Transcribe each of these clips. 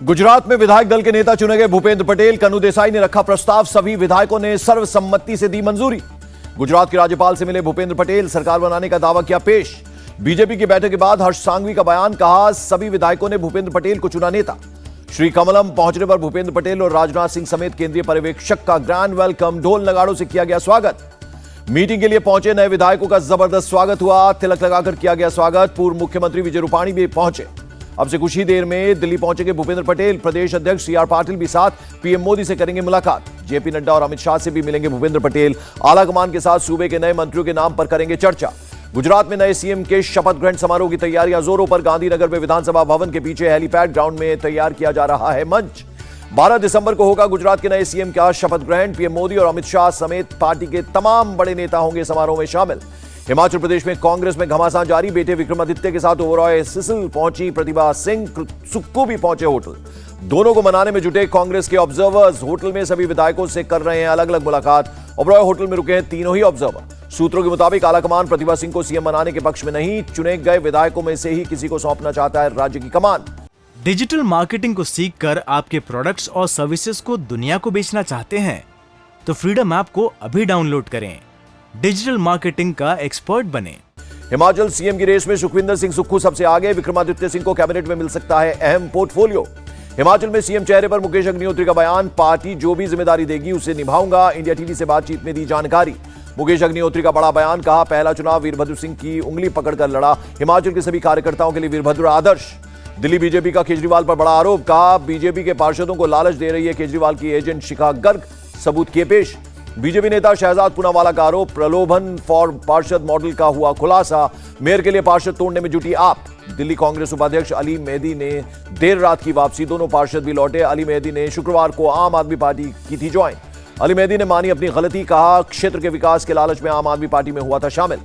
गुजरात में विधायक दल के नेता चुने गए भूपेंद्र पटेल, कन्हू देसाई ने रखा प्रस्ताव, सभी विधायकों ने सर्वसम्मति से दी मंजूरी। गुजरात के राज्यपाल से मिले भूपेंद्र पटेल, सरकार बनाने का दावा किया पेश। बीजेपी की बैठक के बाद हर्ष सांघवी का बयान, कहा सभी विधायकों ने भूपेंद्र पटेल को चुना नेता। श्री कमलम पहुंचने पर भूपेंद्र पटेल और राजनाथ सिंह समेत केंद्रीय पर्यवेक्षक का ग्रैंड वेलकम, ढोल नगाड़ों से किया गया स्वागत। मीटिंग के लिए पहुंचे नए विधायकों का जबरदस्त स्वागत हुआ, तिलक लगाकर किया गया स्वागत। पूर्व मुख्यमंत्री विजय रूपाणी भी पहुंचे। अब से कुछ ही देर में दिल्ली पहुंचेंगे भूपेंद्र पटेल। प्रदेश अध्यक्ष सीआर पाटिल भी साथ पीएम मोदी से करेंगे मुलाकात। जेपी नड्डा और अमित शाह से भी मिलेंगे भूपेंद्र पटेल। आलाकमान के साथ सूबे के नए मंत्रियों के नाम पर करेंगे चर्चा। गुजरात में नए सीएम के शपथ ग्रहण समारोह की तैयारियां जोरों पर। गांधीनगर में विधानसभा भवन के पीछे हेलीपैड ग्राउंड में तैयार किया जा रहा है मंच। 12 दिसंबर को होगा गुजरात के नए सीएम का शपथ ग्रहण। पीएम मोदी और अमित शाह समेत पार्टी के तमाम बड़े नेता होंगे समारोह में शामिल। हिमाचल प्रदेश में कांग्रेस में घमासान जारी। बेटे विक्रमादित्य के साथ ओबरॉय सिसिल पहुंची प्रतिभा सिंह, सुक्खू भी पहुंचे होटल। दोनों को मनाने में जुटे कांग्रेस के ऑब्जर्वर्स। होटल में सभी विधायकों से कर रहे हैं अलग अलग मुलाकात। ओबरॉय होटल में रुके हैं तीनों ही ऑब्जर्वर। सूत्रों के मुताबिक आलाकमान प्रतिभा सिंह को सीएम बनाने के पक्ष में नहीं, चुने गए विधायकों में से ही किसी को सौंपना चाहता है राज्य की कमान। डिजिटल मार्केटिंग को सीखकर आपके प्रोडक्ट्स और सर्विसेज को दुनिया को बेचना चाहते हैं तो फ्रीडम ऐप को अभी डाउनलोड करें। डिजिटल मार्केटिंग का एक्सपर्ट बने। हिमाचल सीएम की रेस में सुखविंदर सिंह सुक्खू सबसे आगे। विक्रमादित्य सिंह को कैबिनेट में मिल सकता है अहम पोर्टफोलियो। हिमाचल में सीएम चेहरे पर मुकेश अग्निहोत्री का बयान, पार्टी जो भी जिम्मेदारी देगी उसे निभाऊंगा। इंडिया टीवी से बातचीत में दी जानकारी। मुकेश अग्निहोत्री का बड़ा बयान, कहा पहला चुनाव वीरभद्र सिंह की उंगली पकड़कर लड़ा। हिमाचल के सभी कार्यकर्ताओं के लिए वीरभद्र आदर्श। दिल्ली बीजेपी का केजरीवाल पर बड़ा आरोप, कहा बीजेपी के पार्षदों को लालच दे रही है केजरीवाल की एजेंट शिखा गर्ग, सबूत किए पेश। बीजेपी नेता शहजाद पूनावाला का आरोप, प्रलोभन फॉर पार्षद मॉडल का हुआ खुलासा। मेयर के लिए पार्षद तोड़ने में जुटी आप। दिल्ली कांग्रेस उपाध्यक्ष अली मेहदी ने देर रात की वापसी, दोनों पार्षद भी लौटे। अली मेहदी ने शुक्रवार को आम आदमी पार्टी की थी ज्वाइन। अली मेहदी ने मानी अपनी गलती, कहा क्षेत्र के विकास के लालच में आम आदमी पार्टी में हुआ था शामिल।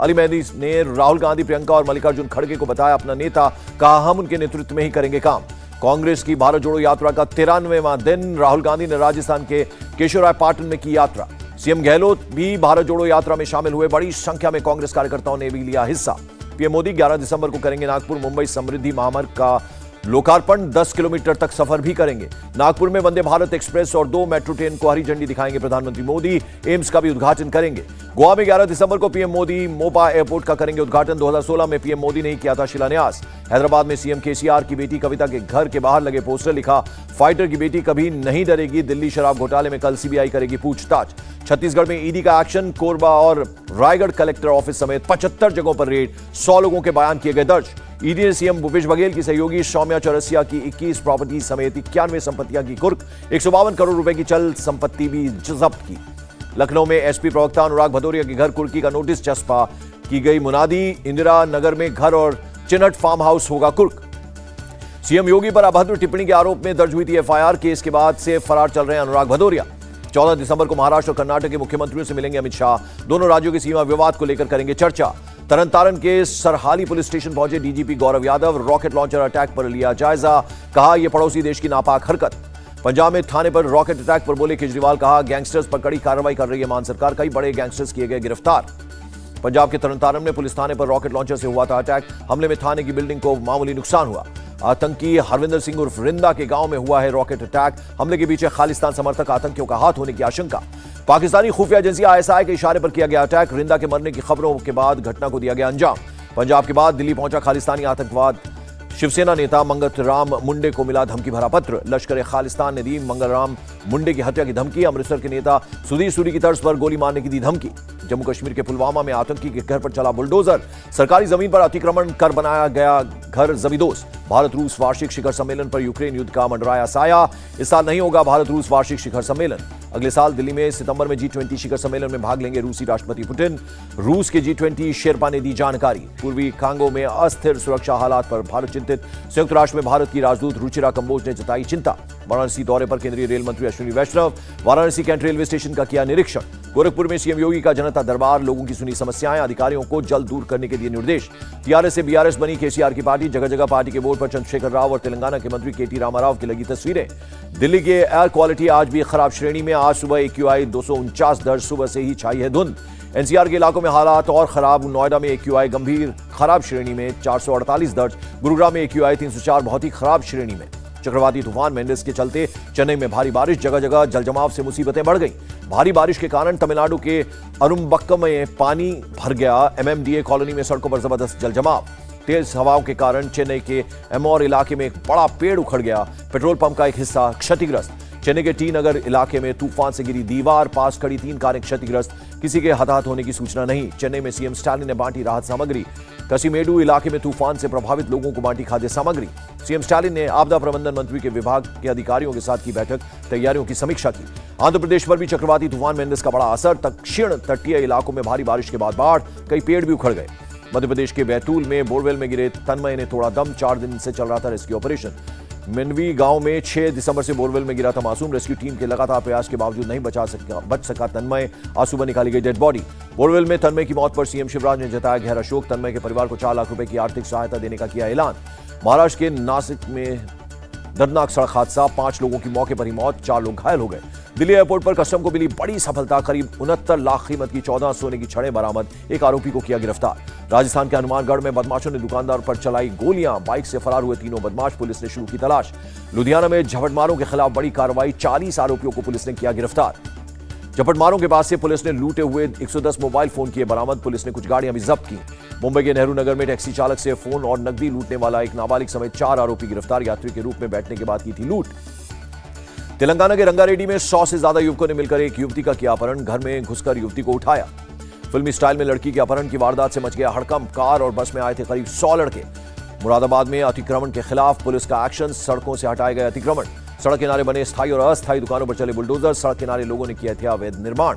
अली मेहदी ने राहुल गांधी, प्रियंका और मल्लिकार्जुन खड़गे को बताया अपना नेता, कहा हम उनके नेतृत्व में ही करेंगे काम। कांग्रेस की भारत जोड़ो यात्रा का 93वां दिन। राहुल गांधी ने राजस्थान के केशोरायपाटन में की यात्रा। सीएम गहलोत भी भारत जोड़ो यात्रा में शामिल हुए। बड़ी संख्या में कांग्रेस कार्यकर्ताओं ने भी लिया हिस्सा। पीएम मोदी 11 दिसंबर को करेंगे नागपुर मुंबई समृद्धि महामार्ग का लोकार्पण। 10 किलोमीटर तक सफर भी करेंगे। नागपुर में वंदे भारत एक्सप्रेस और 2 मेट्रो ट्रेन को हरी झंडी दिखाएंगे प्रधानमंत्री मोदी। एम्स का भी उद्घाटन करेंगे। गोवा में 11 दिसंबर को पीएम मोदी मोपा एयरपोर्ट का करेंगे उद्घाटन। 2016 में पीएम मोदी ने ही किया था शिलान्यास। हैदराबाद में सीएम केसीआर की बेटी कविता के घर के बाहर लगे पोस्टर, लिखा फाइटर की बेटी कभी नहीं डरेगी। दिल्ली शराब घोटाले में कल सीबीआई करेगी पूछताछ। छत्तीसगढ़ में ईडी का एक्शन। कोरबा और रायगढ़ कलेक्टर ऑफिस समेत 75 जगहों पर रेड। 100 लोगों के बयान किए गए दर्ज। ईडी ने सीएम भूपेश बघेल की सहयोगी सौम्या चौरसिया की 21 प्रॉपर्टी समेत 91 संपत्तियां की कुर्क। 152 करोड़ रुपए की चल संपत्ति भी जब्त की। लखनऊ में एसपी प्रवक्ता अनुराग भदौरिया के घर कुर्की का नोटिस चस्पा की गई मुनादी। इंदिरा नगर में घर और चिन्हट फार्म हाउस होगा कुर्क। सीएम योगी पर अभद्र टिप्पणी के आरोप में दर्ज हुई थी एफआईआर। केस के बाद से फरार चल रहे हैं अनुराग भदौरिया। 14 दिसंबर को महाराष्ट्र और कर्नाटक के मुख्यमंत्रियों से मिलेंगे अमित शाह। दोनों राज्यों की सीमा विवाद को लेकर करेंगे चर्चा। तरनतारन के सरहाली पुलिस स्टेशन पहुंचे DGP Gaurav Yadav. Rocket launcher attack पर लिया जायजा, कहा यह पड़ोसी देश की नापाक हरकत। पंजाब में थाने पर रॉकेट अटैक पर बोले केजरीवाल, कहा गैंगस्टर्स पर कड़ी कार्रवाई कर रही है मान सरकार। कई बड़े गैंगस्टर्स किए गए गिरफ्तार। पंजाब के तरनतारन में पुलिस थाने पर रॉकेट लॉन्चर से हुआ था अटैक। हमले में थाने की बिल्डिंग को मामूली नुकसान हुआ। आतंकी हरविंदर सिंह उर्फ रिंदा के गांव में हुआ है रॉकेट अटैक। हमले के पीछे खालिस्तान समर्थक आतंकियों का हाथ होने की आशंका। पाकिस्तानी खुफिया एजेंसी आईएसआई के इशारे पर किया गया अटैक। रिंदा के मरने की खबरों के बाद घटना को दिया गया अंजाम। पंजाब के बाद दिल्ली पहुंचा खालिस्तानी आतंकवाद। शिवसेना नेता मंगत राम मुंडे को मिला धमकी भरा पत्र। लश्कर ए खालिस्तान ने दी मंगल राम मुंडे की हत्या की धमकी। अमृतसर के नेता सुधीर सूरी की तर्ज पर गोली मारने की दी धमकी। जम्मू कश्मीर के पुलवामा में आतंकी के घर पर चला बुलडोजर। सरकारी जमीन पर अतिक्रमण कर बनाया गया घर जमींदोज। भारत रूस वार्षिक शिखर सम्मेलन पर यूक्रेन युद्ध का मंडराया साया। इस साल नहीं होगा भारत रूस वार्षिक शिखर सम्मेलन। अगले साल दिल्ली में सितंबर में G20 शिखर सम्मेलन में भाग लेंगे रूसी राष्ट्रपति पुतिन। रूस के G20 शेरपा ने दी जानकारी। पूर्वी कांगो में अस्थिर सुरक्षा हालात पर भारत चिंतित। संयुक्त राष्ट्र में भारत की राजदूत रुचिरा कंबोज ने जताई चिंता। वाराणसी दौरे पर केंद्रीय रेल मंत्री अश्विनी वैष्णव। वाराणसी कैंट रेलवे स्टेशन का किया निरीक्षण। गोरखपुर में सीएम योगी का जनता दरबार। लोगों की सुनी समस्याएं, अधिकारियों को जल्द दूर करने के दिए निर्देश। टीआरएस से बीआरएस बनी केसीआर की पार्टी। जगह जगह पार्टी के बोर्ड पर चंद्रशेखर राव और तेलंगाना के मंत्री केटी रामाराव की लगी तस्वीरें। दिल्ली के एयर क्वालिटी आज भी खराब श्रेणी में। आज सुबह AQI 249 दर्ज। सुबह से ही छाई है धुंध। एनसीआर के इलाकों में हालात और खराब। नोएडा में AQI गंभीर खराब श्रेणी में 448 दर्ज। गुरुग्राम में AQI 304 बहुत ही खराब श्रेणी में। चक्रवाती तूफान मेंडिस के चलते चेन्नई में भारी बारिश, जगह जगह जलजमाव से मुसीबतें बढ़ गई। भारी बारिश के कारण तमिलनाडु के अरुम्बक्कम में पानी भर गया। एमएमडीए कॉलोनी में सड़कों पर जबरदस्त जलजमाव। तेज हवाओं के कारण चेन्नई के एमोर इलाके में एक बड़ा पेड़ उखड़ गया। पेट्रोल पंप का एक हिस्सा क्षतिग्रस्त। चेन्नई के टी नगर इलाके में तूफान से गिरी दीवार, पास खड़ी 3 कारें क्षतिग्रस्त। किसी के हताहत होने की सूचना नहीं। चेन्नई में सीएम स्टालिन ने बांटी राहत सामग्री। कसिमेडु इलाके में तूफान से प्रभावित लोगों को बांटी खाद्य सामग्री। सीएम स्टालिन ने आपदा प्रबंधन मंत्री के विभाग के अधिकारियों के साथ की बैठक, तैयारियों की समीक्षा की। आंध्र प्रदेश पर भी चक्रवाती तूफान मेंडिस का बड़ा असर। दक्षिण तटीय इलाकों में भारी बारिश के बाद बाढ़, कई पेड़ भी उखड़ गए। मध्य प्रदेश के बैतूल में बोरवेल में गिरे तन्मय ने तोड़ा दम। 4 दिन से चल रहा था रेस्क्यू ऑपरेशन। मिनवी गांव में 6 दिसंबर से बोरवेल में गिरा था मासूम। रेस्क्यू टीम के लगातार प्रयास के बावजूद नहीं बच सका तन्मय। आज सुबह निकाली गई डेड बॉडी। बोरवेल में तन्मय की मौत पर सीएम शिवराज ने जताया गहरा शोक। तन्मय के परिवार को 4 लाख रुपए की आर्थिक सहायता देने का किया ऐलान। महाराष्ट्र के नासिक में दर्दनाक सड़क हादसा, 5 लोगों की मौके पर ही मौत, 4 लोग घायल हो गए। दिल्ली एयरपोर्ट पर कस्टम को मिली बड़ी सफलता। करीब 69 लाख कीमत की 14 सोने की छड़ें बरामद। एक आरोपी को किया गिरफ्तार। राजस्थान के हनुमानगढ़ में बदमाशों ने दुकानदार पर चलाई गोलियां। बाइक से फरार हुए 3 बदमाश, पुलिस ने शुरू की तलाश। लुधियाना में झपटमारों के खिलाफ बड़ी कार्रवाई। 40 आरोपियों को पुलिस ने किया गिरफ्तार। झपटमारों के पास से पुलिस ने लूटे हुए 110 मोबाइल फोन किए बरामद। पुलिस ने कुछ गाड़ियां भी जब्त की। मुंबई के नेहरू नगर में टैक्सी चालक से फोन और नकदी लूटने वाला एक नाबालिग समेत 4 आरोपी गिरफ्तार। यात्री के रूप में बैठने के बाद की थी लूट। तेलंगाना के रंगारेड्डी में 100 से ज्यादा युवकों ने मिलकर एक युवती का किया अपहरण। घर में घुसकर युवती को उठाया। फिल्मी स्टाइल में लड़की के अपहरण की वारदात से मच गया हड़कंप। कार और बस में आए थे करीब 100 लड़के। मुरादाबाद में अतिक्रमण के खिलाफ पुलिस का एक्शन। सड़कों से हटाए गए अतिक्रमण। सड़क किनारे बने स्थायी और अस्थायी दुकानों पर चले बुलडोजर। सड़क किनारे लोगों ने किया थे अवैध निर्माण।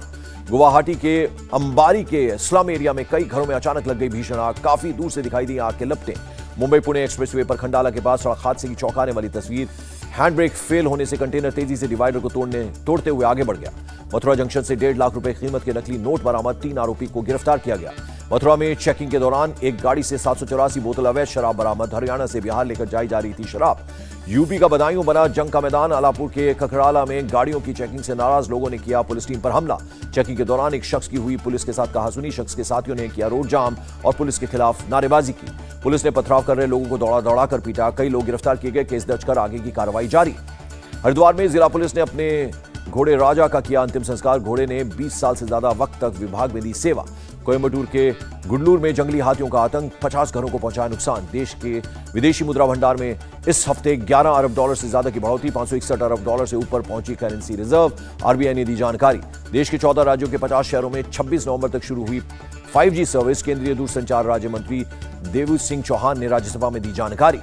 गुवाहाटी के अंबारी के स्लम एरिया में कई घरों में अचानक लग गई भीषण आग। काफी दूर से दिखाई दी आग के लपटें। मुंबई पुणे एक्सप्रेसवे पर खंडाला के पास सड़क हादसे की चौंकाने वाली तस्वीर। हैंड ब्रेक फेल होने से कंटेनर तेजी से डिवाइडर को तोड़ते हुए आगे बढ़ गया। मथुरा जंक्शन से 1.5 लाख रुपए कीमत के नकली नोट बरामद। 3 आरोपी को गिरफ्तार किया गया। मथुरा में चेकिंग के दौरान एक गाड़ी से 784 बोतल अवैध शराब बरामद। हरियाणा से बिहार लेकर जाई जा रही थी शराब। यूपी का बदायूं बना जंग का मैदान। अलापुर के ककराला में गाड़ियों की चेकिंग से नाराज लोगों ने किया पुलिस टीम पर हमला। चेकिंग के दौरान एक शख्स की हुई पुलिस के साथ कहासुनी। शख्स के साथियों ने किया रोड जाम और पुलिस के खिलाफ नारेबाजी की। पुलिस ने पथराव कर रहे लोगों को दौड़ा कर पीटा। कई लोग गिरफ्तार किए गए। केस दर्ज कर आगे की कार्रवाई जारी। हरिद्वार में जिला पुलिस ने अपने घोड़े राजा का किया अंतिम संस्कार। घोड़े ने 20 साल से ज्यादा वक्त तक विभाग में दी सेवा। कोयम्बटूर के गुडलूर में जंगली हाथियों का आतंक। 50 घरों को पहुंचाया नुकसान। देश के विदेशी मुद्रा भंडार में इस हफ्ते 11 अरब डॉलर से ज्यादा की बढ़ोतरी। 561 अरब डॉलर से ऊपर पहुंची करेंसी रिजर्व। आरबीआई ने दी जानकारी। देश के 14 राज्यों के 50 शहरों में 26 नवंबर तक शुरू हुई 5G सर्विस। केंद्रीय दूरसंचार राज्य मंत्री देवू सिंह चौहान ने राज्यसभा में दी जानकारी।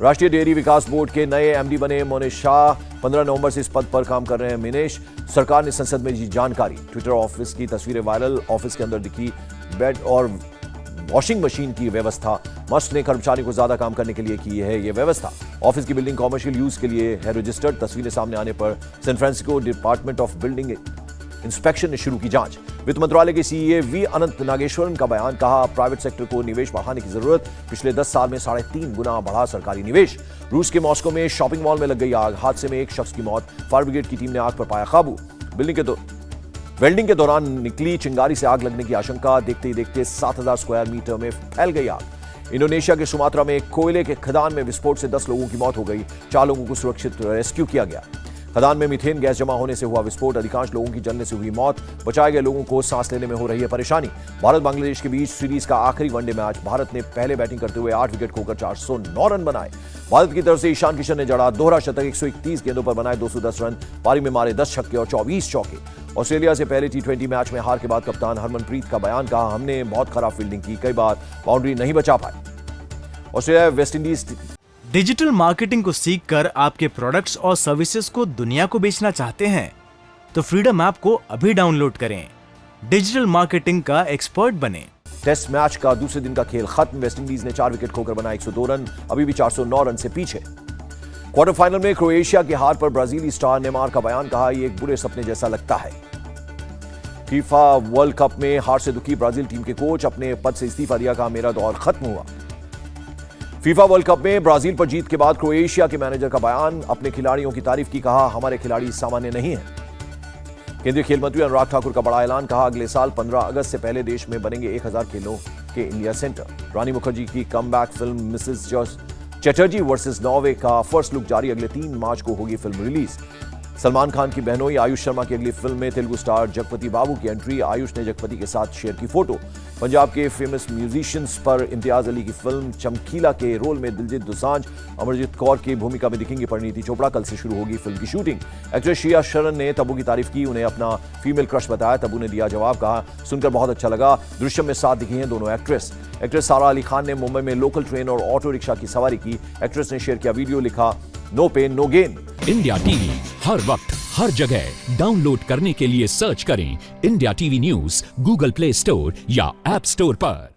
राष्ट्रीय डेयरी विकास बोर्ड के नए एमडी बने मोनिश शाह 15 नवंबर से इस पद पर काम कर रहे हैं मिनेश। सरकार ने संसद में दी जानकारी। ट्विटर ऑफिस की तस्वीरें वायरल। ऑफिस के अंदर दिखी बेड और वॉशिंग मशीन की व्यवस्था। मस्ट ने कर्मचारियों को ज्यादा काम करने के लिए की है ये व्यवस्था। ऑफिस की बिल्डिंग कॉमर्शियल यूज के लिए है रजिस्टर्ड। तस्वीरें सामने आने पर San Francisco department of building inspection ने शुरू की जांच। वित्त मंत्रालय के सीईए वी अनंत नागेश्वरन का बयान। कहा प्राइवेट सेक्टर को निवेश बढ़ाने की जरूरत। पिछले 10 साल में 3.5 गुना बढ़ा सरकारी निवेश। रूस के मॉस्को में शॉपिंग मॉल में लग गई आग। हादसे में एक शख्स की मौत। फायर ब्रिगेड की टीम ने आग पर पाया काबू। वेल्डिंग के दौरान निकली चिंगारी से आग लगने की आशंका। देखते ही देखते 7000 स्क्वायर मीटर में फैल गई आग। इंडोनेशिया के सुमात्रा में कोयले के खदान में विस्फोट से 10 लोगों की मौत हो गई। 4 लोगों को सुरक्षित रेस्क्यू किया गया। खदान में मीथेन गैस जमा होने से हुआ विस्फोट। अधिकांश लोगों की जलने से हुई मौत। बचाए गए लोगों को सांस लेने में हो रही है परेशानी। भारत बांग्लादेश के बीच सीरीज का आखिरी वनडे मैच। भारत ने पहले बैटिंग करते हुए 8 विकेट खोकर 409 रन बनाए। भारत की तरफ से ईशान किशन ने जड़ा दोहरा शतक। 131 गेंदों पर बनाए 210 रन। पारी में मारे 10 छक्के और 24 चौके। ऑस्ट्रेलिया से पहले T20 मैच में हार के बाद कप्तान हरमनप्रीत का बयान। कहा हमने बहुत खराब फील्डिंग की, कई बार बाउंड्री नहीं बचा पाए। Australia West Indies. डिजिटल मार्केटिंग को सीखकर आपके प्रोडक्ट्स और सर्विसेज को दुनिया को बेचना चाहते हैं तो फ्रीडम ऐप को अभी डाउनलोड करें। डिजिटल मार्केटिंग का एक्सपर्ट बने। टेस्ट मैच का दूसरे दिन का खेल खत्म। वेस्टइंडीज ने 4 विकेट खोकर बनाए 102 रन। अभी भी 409 रन से पीछे। क्वार्टर फाइनल में क्रोएशिया की हार पर ब्राजीली स्टार नेमार का बयान। कहा यह एक बुरे सपने जैसा लगता है। फीफा वर्ल्ड कप में हार से दुखी ब्राजील टीम के कोच। अपने पद से इस्तीफा दिया। कहा मेरा दौर खत्म हुआ। फीफा वर्ल्ड कप में ब्राजील पर जीत के बाद क्रोएशिया के मैनेजर का बयान। अपने खिलाड़ियों की तारीफ की। कहा हमारे खिलाड़ी सामान्य नहीं हैं। केंद्रीय खेल मंत्री अनुराग ठाकुर का बड़ा ऐलान। कहा अगले साल 15 अगस्त से पहले देश में बनेंगे 1000 खेलों के इंडिया सेंटर। रानी मुखर्जी की comeback film Mrs Chatterjee versus Norway का फर्स्ट लुक जारी, अगले 3 मार्च को होगी फिल्म रिलीज। सलमान खान की बहनोई आयुष शर्मा की अगली फिल्म में तेलुगु स्टार जगपति बाबू की एंट्री, आयुष ने जगपति के साथ शेयर की फोटो। पंजाब के फेमस म्यूजिशियंस पर इम्तियाज अली की फिल्म चमकीला के रोल में दिलजीत दोसांझ, अमरजीत कौर की भूमिका में दिखेंगी परिणीति चोपड़ा। कल से शुरू होगी फिल्म की शूटिंग। एक्ट्रेस श्रिया शरण ने तब्बू की तारीफ की, उन्हें अपना फीमेल क्रश बताया। तब्बू ने दिया जवाब, कहा सुनकर बहुत अच्छा लगा। दृश्यम में साथ दिखी हैं दोनों एक्ट्रेस। एक्ट्रेस सारा अली खान ने मुंबई में लोकल ट्रेन और ऑटो रिक्शा की सवारी की। एक्ट्रेस ने शेयर किया वीडियो, लिखा no pain no gain. India TV हर वक्त हर जगह डाउनलोड करने के लिए सर्च करें India TV news Google Play Store या ऐप स्टोर पर।